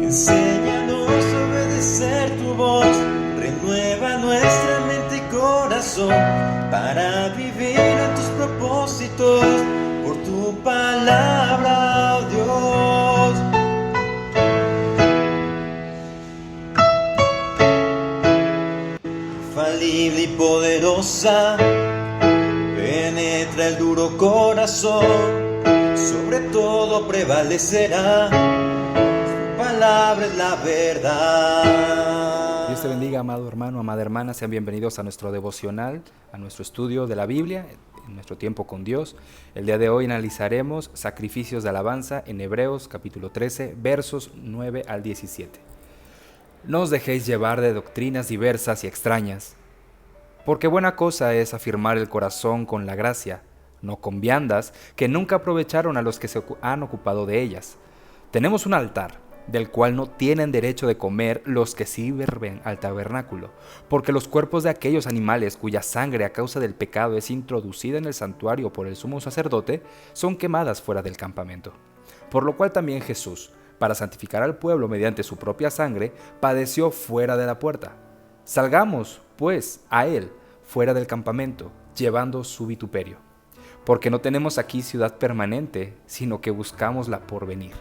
Enséñanos a obedecer tu voz, renueva nuestra mente y corazón para vivir en tus propósitos por tu palabra, oh Dios. Infalible y poderosa, penetra el duro corazón, sobre todo prevalecerá. Tu palabra es la verdad. Dios te bendiga, amado hermano, amada hermana. Sean bienvenidos a nuestro devocional, a nuestro estudio de la Biblia, en nuestro tiempo con Dios. El día de hoy analizaremos sacrificios de alabanza en Hebreos capítulo 13, versos 9 al 17. No os dejéis llevar de doctrinas diversas y extrañas, porque buena cosa es afirmar el corazón con la gracia, no con viandas que nunca aprovecharon a los que se han ocupado de ellas. Tenemos un altar, del cual no tienen derecho de comer los que sirven al tabernáculo, porque los cuerpos de aquellos animales cuya sangre a causa del pecado es introducida en el santuario por el sumo sacerdote, son quemadas fuera del campamento. Por lo cual también Jesús, para santificar al pueblo mediante su propia sangre, padeció fuera de la puerta. Salgamos, pues, a él, fuera del campamento, llevando su vituperio. Porque no tenemos aquí ciudad permanente, sino que buscamos la porvenir.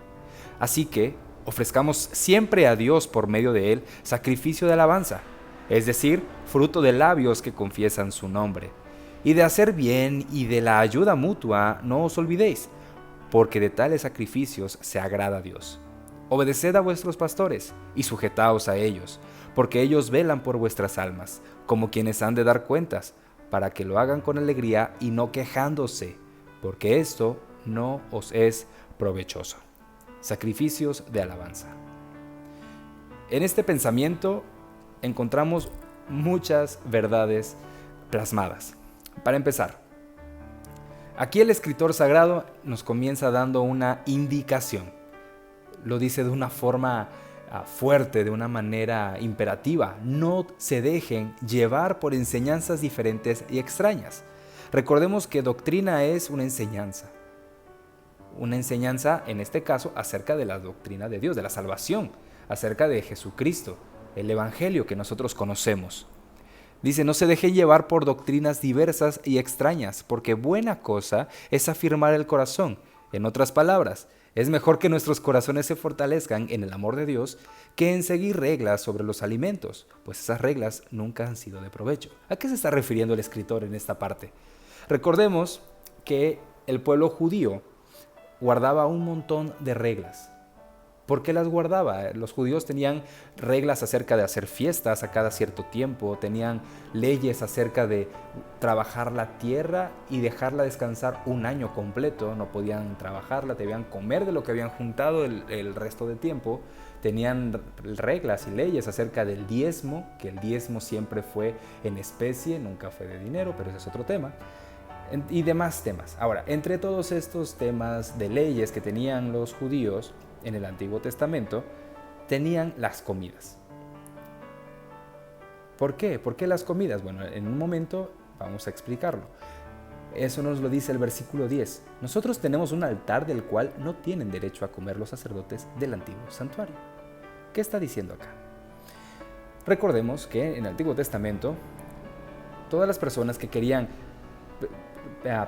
Así que ofrezcamos siempre a Dios por medio de él sacrificio de alabanza, es decir, fruto de labios que confiesan su nombre. Y de hacer bien y de la ayuda mutua no os olvidéis, porque de tales sacrificios se agrada a Dios. Obedeced a vuestros pastores y sujetaos a ellos, porque ellos velan por vuestras almas, como quienes han de dar cuentas, para que lo hagan con alegría y no quejándose, porque esto no os es provechoso. Sacrificios de alabanza. En este pensamiento encontramos muchas verdades plasmadas. Para empezar, aquí el escritor sagrado nos comienza dando una indicación. Lo dice de una forma fuerte, de una manera imperativa. No se dejen llevar por enseñanzas diferentes y extrañas. Recordemos que doctrina es una enseñanza. Una enseñanza, en este caso, acerca de la doctrina de Dios, de la salvación, acerca de Jesucristo, el evangelio que nosotros conocemos. Dice, no se dejen llevar por doctrinas diversas y extrañas, porque buena cosa es afirmar el corazón. En otras palabras, es mejor que nuestros corazones se fortalezcan en el amor de Dios que en seguir reglas sobre los alimentos, pues esas reglas nunca han sido de provecho. ¿A qué se está refiriendo el escritor en esta parte? Recordemos que el pueblo judío guardaba un montón de reglas. ¿Por qué las guardaba? Los judíos tenían reglas acerca de hacer fiestas a cada cierto tiempo, tenían leyes acerca de trabajar la tierra y dejarla descansar un año completo, no podían trabajarla, debían comer de lo que habían juntado el resto del tiempo, tenían reglas y leyes acerca del diezmo, que el diezmo siempre fue en especie, nunca fue de dinero, pero ese es otro tema. Y demás temas. Ahora, entre todos estos temas de leyes que tenían los judíos en el Antiguo Testamento, tenían las comidas. ¿Por qué? ¿Por qué las comidas? Bueno, en un momento vamos a explicarlo. Eso nos lo dice el versículo 10. Nosotros tenemos un altar del cual no tienen derecho a comer los sacerdotes del antiguo santuario. ¿Qué está diciendo acá? Recordemos que en el Antiguo Testamento, todas las personas que querían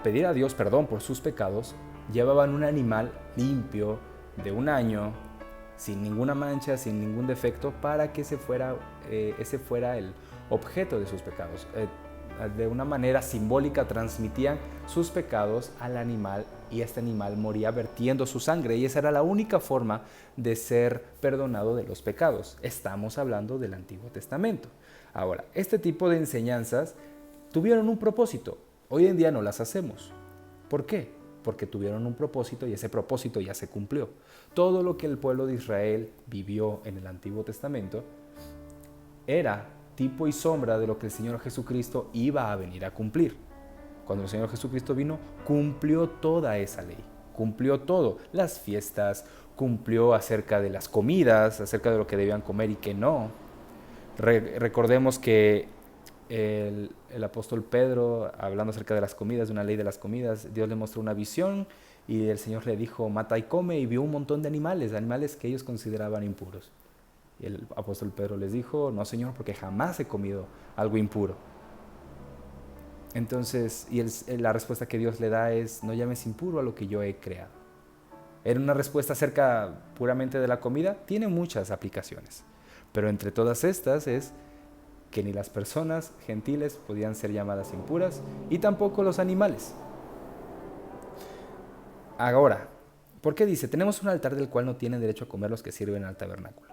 pedir a Dios perdón por sus pecados, llevaban un animal limpio de un año, sin ninguna mancha, sin ningún defecto, para que ese fuera el objeto de sus pecados. De una manera simbólica transmitían sus pecados al animal y este animal moría vertiendo su sangre y esa era la única forma de ser perdonado de los pecados. Estamos hablando del Antiguo Testamento. Ahora, este tipo de enseñanzas tuvieron un propósito. Hoy en día no las hacemos. ¿Por qué? Porque tuvieron un propósito y ese propósito ya se cumplió. Todo lo que el pueblo de Israel vivió en el Antiguo Testamento era tipo y sombra de lo que el Señor Jesucristo iba a venir a cumplir. Cuando el Señor Jesucristo vino, cumplió toda esa ley, cumplió todo, las fiestas, cumplió acerca de las comidas, acerca de lo que debían comer y que no. Recordemos que el apóstol Pedro, hablando acerca de las comidas, de una ley de las comidas, Dios le mostró una visión y el Señor le dijo, mata y come, y vio un montón de animales que ellos consideraban impuros. Y el apóstol Pedro les dijo, no, Señor, porque jamás he comido algo impuro. Entonces, la respuesta que Dios le da es, no llames impuro a lo que yo he creado. Era una respuesta acerca puramente de la comida, tiene muchas aplicaciones, pero entre todas estas es que ni las personas gentiles podían ser llamadas impuras y tampoco los animales. Ahora, ¿por qué dice? Tenemos un altar del cual no tienen derecho a comer los que sirven al tabernáculo.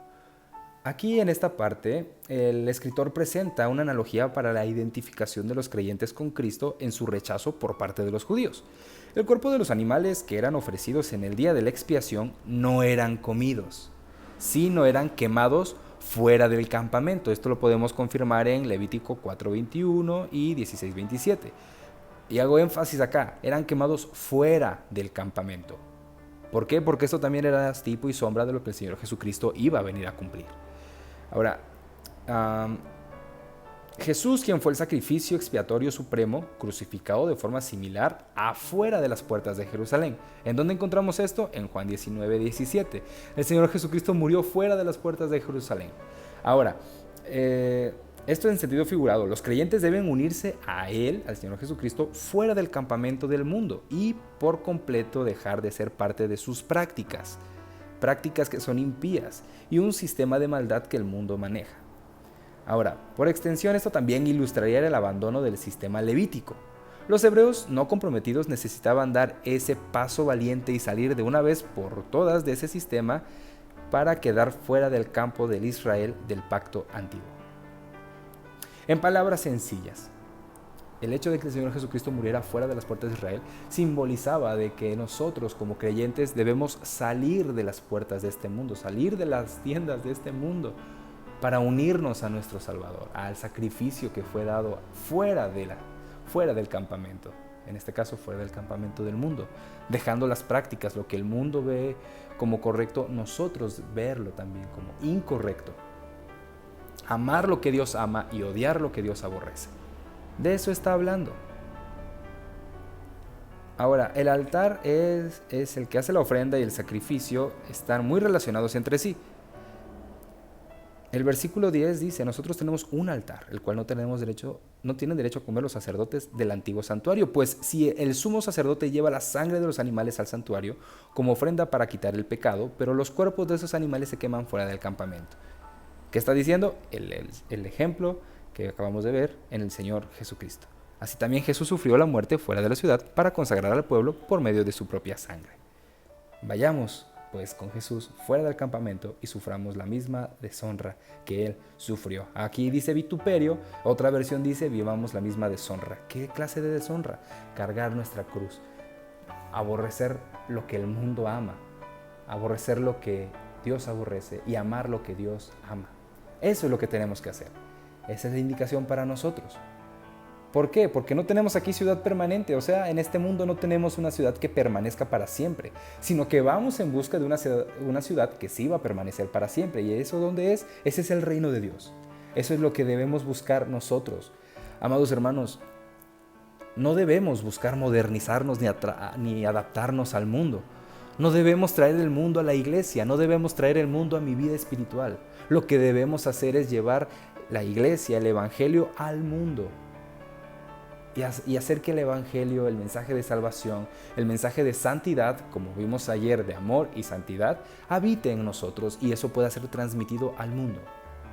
Aquí en esta parte, el escritor presenta una analogía para la identificación de los creyentes con Cristo en su rechazo por parte de los judíos. El cuerpo de los animales que eran ofrecidos en el día de la expiación no eran comidos, sino eran quemados fuera del campamento. Esto lo podemos confirmar en Levítico 4:21 y 16:27. Y hago énfasis acá, eran quemados fuera del campamento. ¿Por qué? Porque esto también era tipo y sombra de lo que el Señor Jesucristo iba a venir a cumplir. Ahora, Jesús, quien fue el sacrificio expiatorio supremo, crucificado de forma similar afuera de las puertas de Jerusalén. ¿En dónde encontramos esto? En Juan 19:17. El Señor Jesucristo murió fuera de las puertas de Jerusalén. Ahora, esto en sentido figurado, los creyentes deben unirse a Él, al Señor Jesucristo, fuera del campamento del mundo y por completo dejar de ser parte de sus prácticas que son impías y un sistema de maldad que el mundo maneja. Ahora, por extensión, esto también ilustraría el abandono del sistema levítico. Los hebreos no comprometidos necesitaban dar ese paso valiente y salir de una vez por todas de ese sistema para quedar fuera del campo del Israel del pacto antiguo. En palabras sencillas, el hecho de que el Señor Jesucristo muriera fuera de las puertas de Israel simbolizaba de que nosotros como creyentes debemos salir de las puertas de este mundo, salir de las tiendas de este mundo para unirnos a nuestro Salvador, al sacrificio que fue dado fuera del campamento, en este caso fuera del campamento del mundo, dejando las prácticas, lo que el mundo ve como correcto, nosotros verlo también como incorrecto. Amar lo que Dios ama y odiar lo que Dios aborrece. De eso está hablando. Ahora, el altar es el que hace la ofrenda y el sacrificio están muy relacionados entre sí. El versículo 10 dice, nosotros tenemos un altar, el cual no tienen derecho a comer los sacerdotes del antiguo santuario, pues si el sumo sacerdote lleva la sangre de los animales al santuario como ofrenda para quitar el pecado, pero los cuerpos de esos animales se queman fuera del campamento. ¿Qué está diciendo? El ejemplo que acabamos de ver en el Señor Jesucristo. Así también Jesús sufrió la muerte fuera de la ciudad para consagrar al pueblo por medio de su propia sangre. Vayamos pues con Jesús fuera del campamento y suframos la misma deshonra que Él sufrió. Aquí dice vituperio, otra versión dice vivamos la misma deshonra. ¿Qué clase de deshonra? Cargar nuestra cruz, aborrecer lo que el mundo ama, aborrecer lo que Dios aborrece y amar lo que Dios ama. Eso es lo que tenemos que hacer. Esa es la indicación para nosotros. ¿Por qué? Porque no tenemos aquí ciudad permanente, o sea, en este mundo no tenemos una ciudad que permanezca para siempre, sino que vamos en busca de una ciudad que sí va a permanecer para siempre. ¿Y eso dónde es? Ese es el reino de Dios. Eso es lo que debemos buscar nosotros. Amados hermanos, no debemos buscar modernizarnos ni adaptarnos al mundo. No debemos traer el mundo a la iglesia, no debemos traer el mundo a mi vida espiritual. Lo que debemos hacer es llevar la iglesia, el evangelio al mundo. Y hacer que el evangelio, el mensaje de salvación, el mensaje de santidad, como vimos ayer, de amor y santidad, habite en nosotros y eso pueda ser transmitido al mundo.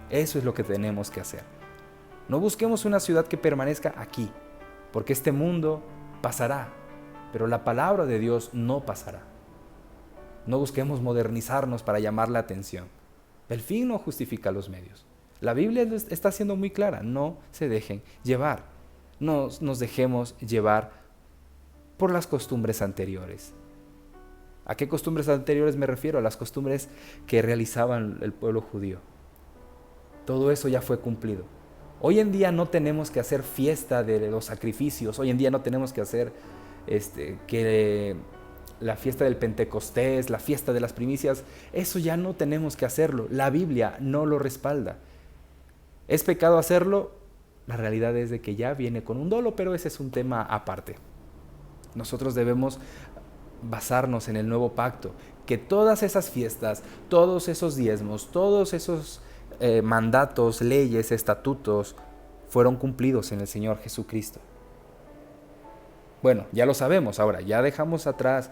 Eso es lo que tenemos que hacer. No busquemos una ciudad que permanezca aquí, porque este mundo pasará, pero la palabra de Dios no pasará. No busquemos modernizarnos para llamar la atención. El fin no justifica los medios. La Biblia está siendo muy clara, no se dejen llevar. No nos dejemos llevar por las costumbres anteriores. ¿A qué costumbres anteriores me refiero? A las costumbres que realizaban el pueblo judío. Todo eso ya fue cumplido. Hoy en día no tenemos que hacer fiesta de los sacrificios. Hoy en día no tenemos que hacer la fiesta del Pentecostés, la fiesta de las primicias. Eso ya no tenemos que hacerlo. La Biblia no lo respalda. ¿Es pecado hacerlo? La realidad es de que ya viene con un dolo, pero ese es un tema aparte. Nosotros debemos basarnos en el nuevo pacto, que todas esas fiestas, todos esos diezmos, todos esos mandatos, leyes, estatutos, fueron cumplidos en el Señor Jesucristo. Bueno, ya lo sabemos ahora, ya dejamos atrás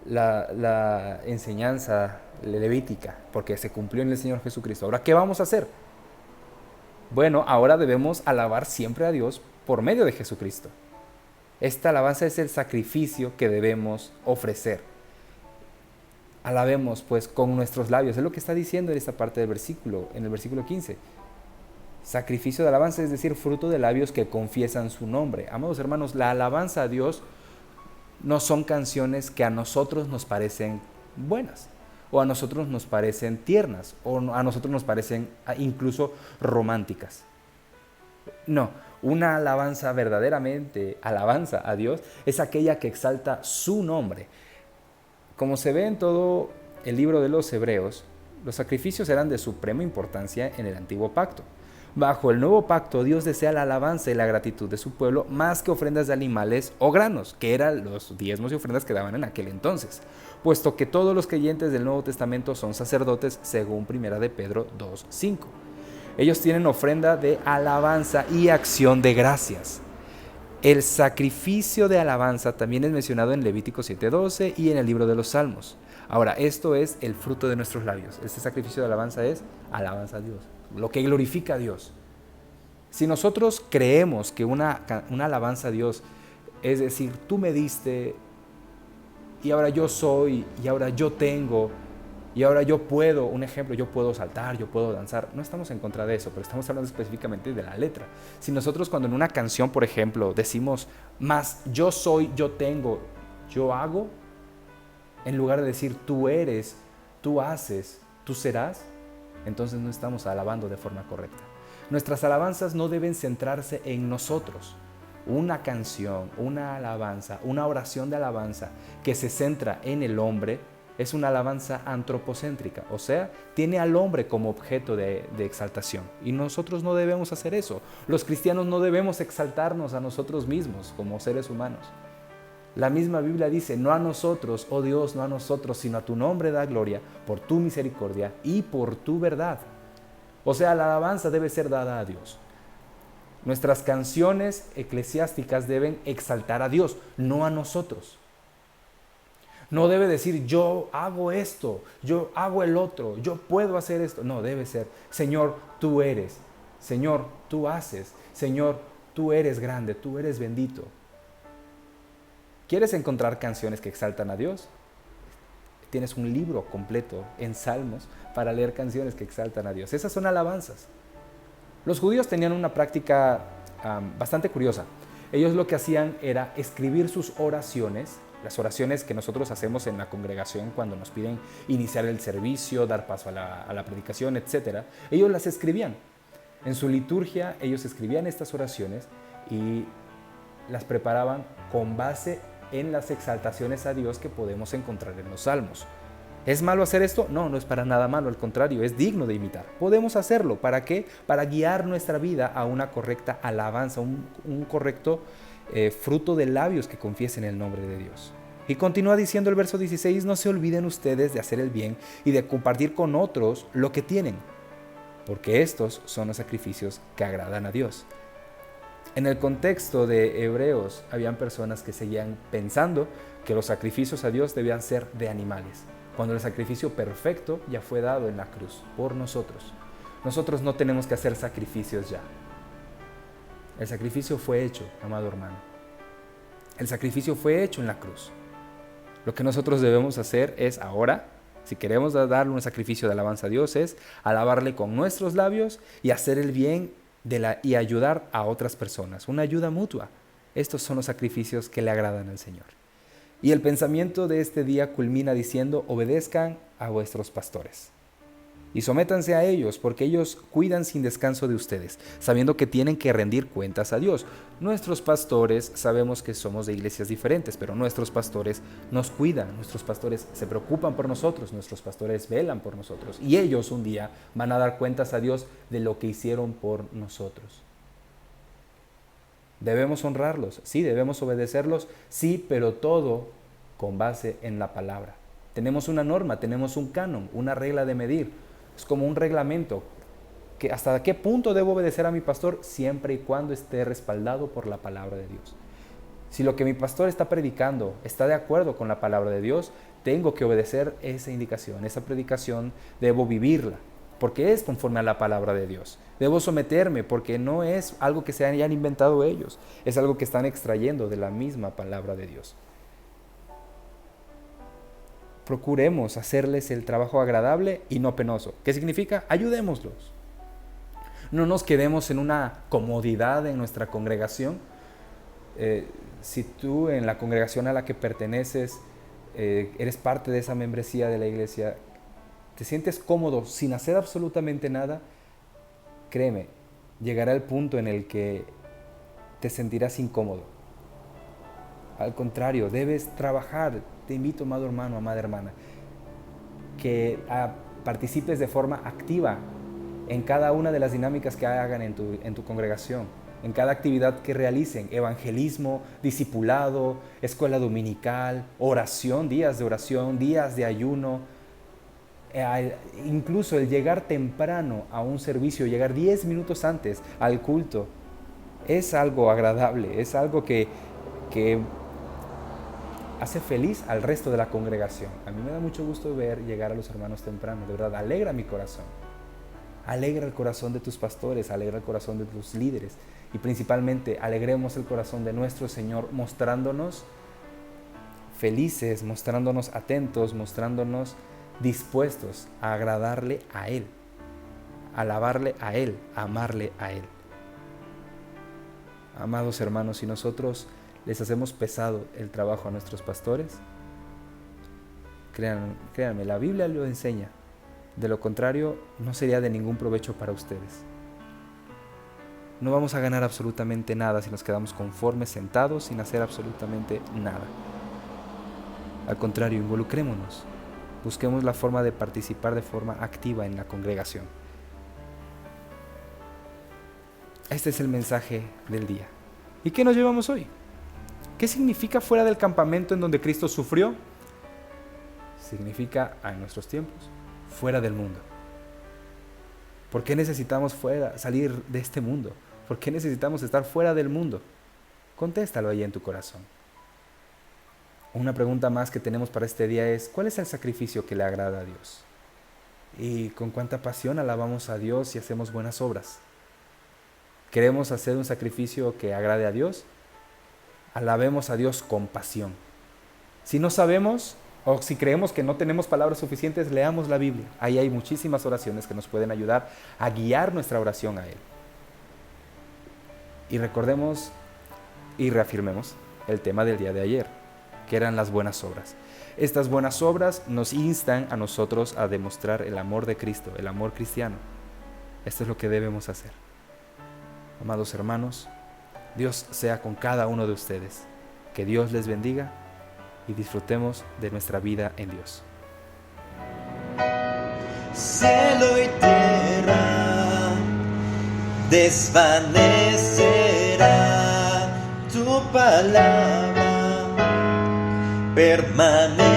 la enseñanza levítica, porque se cumplió en el Señor Jesucristo. Ahora, ¿qué vamos a hacer? Bueno, ahora debemos alabar siempre a Dios por medio de Jesucristo. Esta alabanza es el sacrificio que debemos ofrecer. Alabemos pues con nuestros labios, es lo que está diciendo en esta parte del versículo, en el versículo 15. Sacrificio de alabanza, es decir, fruto de labios que confiesan su nombre. Amados hermanos, la alabanza a Dios no son canciones que a nosotros nos parecen buenas, o a nosotros nos parecen tiernas, o a nosotros nos parecen incluso románticas. No, una alabanza verdaderamente, alabanza a Dios, es aquella que exalta su nombre. Como se ve en todo el libro de los Hebreos, los sacrificios eran de suprema importancia en el antiguo pacto. Bajo el nuevo pacto, Dios desea la alabanza y la gratitud de su pueblo más que ofrendas de animales o granos, que eran los diezmos y ofrendas que daban en aquel entonces, puesto que todos los creyentes del Nuevo Testamento son sacerdotes, según 1 de Pedro 2:5. Ellos tienen ofrenda de alabanza y acción de gracias. El sacrificio de alabanza también es mencionado en Levítico 7:12 y en el libro de los Salmos. Ahora, esto es el fruto de nuestros labios. Este sacrificio de alabanza es alabanza a Dios, lo que glorifica a Dios. Si nosotros creemos que una alabanza a Dios es decir, tú me diste y ahora yo soy y ahora yo tengo y ahora yo puedo, un ejemplo, yo puedo saltar, yo puedo danzar, no estamos en contra de eso, pero estamos hablando específicamente de la letra. Si nosotros cuando en una canción, por ejemplo, decimos más yo soy, yo tengo, yo hago, en lugar de decir tú eres, tú haces, tú serás, entonces no estamos alabando de forma correcta. Nuestras alabanzas no deben centrarse en nosotros. Una canción, una alabanza, una oración de alabanza que se centra en el hombre es una alabanza antropocéntrica, o sea, tiene al hombre como objeto de exaltación. Y nosotros no debemos hacer eso. Los cristianos no debemos exaltarnos a nosotros mismos como seres humanos. La misma Biblia dice, no a nosotros, oh Dios, no a nosotros, sino a tu nombre da gloria, por tu misericordia y por tu verdad. O sea, la alabanza debe ser dada a Dios. Nuestras canciones eclesiásticas deben exaltar a Dios, no a nosotros. No debe decir, yo hago esto, yo hago el otro, yo puedo hacer esto. No, debe ser, Señor, tú eres. Señor, tú haces. Señor, tú eres grande, tú eres bendito. ¿Quieres encontrar canciones que exaltan a Dios? Tienes un libro completo en Salmos para leer canciones que exaltan a Dios. Esas son alabanzas. Los judíos tenían una práctica bastante curiosa. Ellos lo que hacían era escribir sus oraciones, las oraciones que nosotros hacemos en la congregación cuando nos piden iniciar el servicio, dar paso a la predicación, etc. Ellos las escribían. En su liturgia ellos escribían estas oraciones y las preparaban con base en las exaltaciones a Dios que podemos encontrar en los salmos. ¿Es malo hacer esto? No, no es para nada malo, al contrario, es digno de imitar. Podemos hacerlo, ¿para qué? Para guiar nuestra vida a una correcta alabanza, un correcto fruto de labios que confiesen el nombre de Dios. Y continúa diciendo el verso 16, no se olviden ustedes de hacer el bien y de compartir con otros lo que tienen, porque estos son los sacrificios que agradan a Dios. En el contexto de Hebreos, habían personas que seguían pensando que los sacrificios a Dios debían ser de animales, cuando el sacrificio perfecto ya fue dado en la cruz por nosotros. Nosotros no tenemos que hacer sacrificios ya. El sacrificio fue hecho, amado hermano. El sacrificio fue hecho en la cruz. Lo que nosotros debemos hacer es ahora, si queremos darle un sacrificio de alabanza a Dios, es alabarle con nuestros labios y hacer el bien y ayudar a otras personas. Una ayuda mutua. Estos son los sacrificios que le agradan al Señor. Y el pensamiento de este día culmina diciendo, obedezcan a vuestros pastores y sométanse a ellos, porque ellos cuidan sin descanso de ustedes, sabiendo que tienen que rendir cuentas a Dios. Nuestros pastores, sabemos que somos de iglesias diferentes, pero nuestros pastores nos cuidan, nuestros pastores se preocupan por nosotros, nuestros pastores velan por nosotros, y ellos un día van a dar cuentas a Dios de lo que hicieron por nosotros. ¿Debemos honrarlos? Sí. ¿Debemos obedecerlos? Sí, pero todo con base en la palabra. Tenemos una norma, tenemos un canon, una regla de medir. Es como un reglamento. Que ¿hasta qué punto debo obedecer a mi pastor? Siempre y cuando esté respaldado por la palabra de Dios. Si lo que mi pastor está predicando está de acuerdo con la palabra de Dios, tengo que obedecer esa indicación, esa predicación, debo vivirla, porque es conforme a la palabra de Dios. Debo someterme, porque no es algo que se hayan inventado ellos, es algo que están extrayendo de la misma palabra de Dios. Procuremos hacerles el trabajo agradable y no penoso. ¿Qué significa? Ayudémoslos. No nos quedemos en una comodidad en nuestra congregación. Si tú en la congregación a la que perteneces eres parte de esa membresía de la iglesia, te sientes cómodo sin hacer absolutamente nada, créeme, llegará el punto en el que te sentirás incómodo. Al contrario, debes trabajar. Te invito, amado hermano, amada hermana, que participes de forma activa en cada una de las dinámicas que hagan en tu congregación, en cada actividad que realicen: evangelismo, discipulado, escuela dominical, oración, días de ayuno, incluso el llegar temprano a un servicio, llegar 10 minutos antes al culto, es algo agradable, es algo que hace feliz al resto de la congregación. A mí me da mucho gusto ver llegar a los hermanos temprano, de verdad, alegra mi corazón. Alegra el corazón de tus pastores, alegra el corazón de tus líderes y principalmente alegremos el corazón de nuestro Señor mostrándonos felices, mostrándonos atentos, mostrándonos dispuestos a agradarle a Él, a alabarle a Él, a amarle a Él. Amados hermanos, si nosotros les hacemos pesado el trabajo a nuestros pastores, créanme, la Biblia lo enseña. De lo contrario, no sería de ningún provecho para ustedes. No vamos a ganar absolutamente nada si nos quedamos conformes, sentados, sin hacer absolutamente nada. Al contrario, involucrémonos. Busquemos la forma de participar de forma activa en la congregación. Este es el mensaje del día. ¿Y qué nos llevamos hoy? ¿Qué significa fuera del campamento en donde Cristo sufrió? Significa, en nuestros tiempos, fuera del mundo. ¿Por qué necesitamos salir de este mundo? ¿Por qué necesitamos estar fuera del mundo? Contéstalo ahí en tu corazón. Una pregunta más que tenemos para este día es: ¿cuál es el sacrificio que le agrada a Dios? ¿Y con cuánta pasión alabamos a Dios y hacemos buenas obras? ¿Queremos hacer un sacrificio que agrade a Dios? Alabemos a Dios con pasión. Si no sabemos, o si creemos que no tenemos palabras suficientes, leamos la Biblia. Ahí hay muchísimas oraciones que nos pueden ayudar a guiar nuestra oración a Él. Y recordemos y reafirmemos el tema del día de ayer, que eran las buenas obras. Estas buenas obras nos instan a nosotros a demostrar el amor de Cristo, el amor cristiano. Esto es lo que debemos hacer. Amados hermanos, Dios sea con cada uno de ustedes. Que Dios les bendiga y disfrutemos de nuestra vida en Dios. Cielo y tierra desvanecerá, tu palabra permanece.